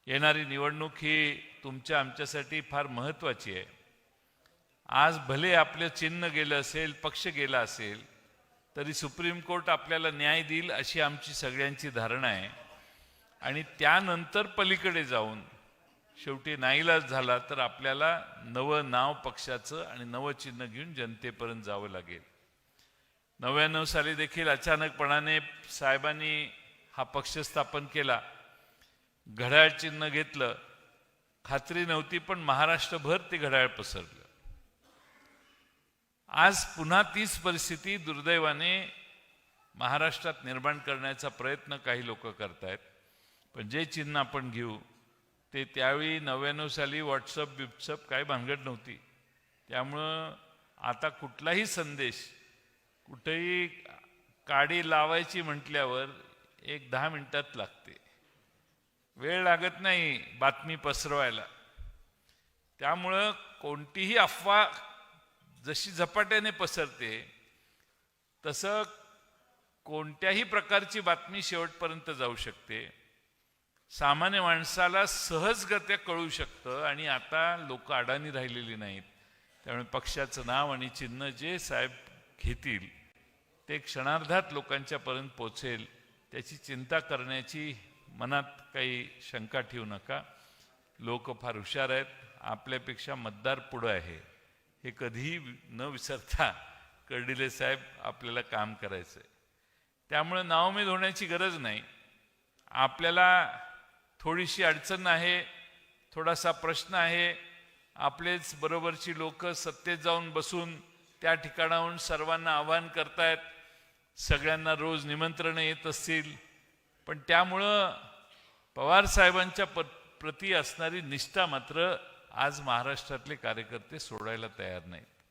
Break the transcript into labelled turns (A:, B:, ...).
A: येणारी निवडणूक ही तुमच्या आमच्यासाठी फार महत्त्वाची आहे। आज भले आपलं चिन्ह गेलं असेल, पक्ष गेला असेल, तरी सुप्रीम कोर्ट आपल्याला न्याय देईल अशी आमची सगळ्यांची धारणा आहे। आणि त्यानंतर पलीकडे जाऊन शेवटी नाईलाज झाला तर आपल्याला नवं नाव पक्षाचं आणि नवं चिन्ह घेऊन जनतेपर्यंत जावं लागेल। 99 साली देखील अचानकपणाने साहेबांनी हा पक्ष स्थापन केला, घड्याळ चिन्ह घेतलं, खात्री नव्हती पण महाराष्ट्रभर ते घड्याळ पसरलं। आज पुन्हा तीच परिस्थिती दुर्दैवाने महाराष्ट्रात निर्माण करण्याचा प्रयत्न काही लोक करतायत। पण जे चिन्ह आपण घेऊ ते त्यावेळी 99 साली व्हॉट्सअप काही भानगड नव्हती, त्यामुळं आता कुठलाही संदेश कुठेही काडी लावायची म्हटल्यावर 10 मिनिटात लागते, वेळ लागत नाही बातमी पसरवायला। त्यामुळं कोणतीही अफवा जशी झपाट्याने पसरते तसं कोणत्याही प्रकारची बातमी शेवटपर्यंत जाऊ शकते, सामान्य माणसाला सहजगत्या कळू शकतं। आणि आता लोक अडाणी राहिलेली नाहीत, त्यामुळे पक्षाचं नाव आणि चिन्ह जे साहेब घेतील ते क्षणार्धात लोकांच्यापर्यंत पोचेल, त्याची चिंता करण्याची मनात काही शंका ठेवू नका। लोक फार हुशार आहेत, आपल्यापेक्षा मतदार पुढं आहे, हे कधीही न विसरता कर्डिले साहेब आपल्याला काम करायचं आहे। त्यामुळे नावमेद होण्याची गरज नाही। आपल्याला थोडीशी अडचण आहे, थोडासा प्रश्न आहे, आपलेच बरोबरची लोक सत्तेत जाऊन बसून त्या ठिकाणाहून सर्वांना आवाहन करतायत, सगळ्यांना रोज निमंत्रण येत असतील, पण त्यामुळं पवार साहेबांच्या प्रती असणारी निष्ठा मात्र आज महाराष्ट्रातले कार्यकर्ते सोडायला तयार नाहीत।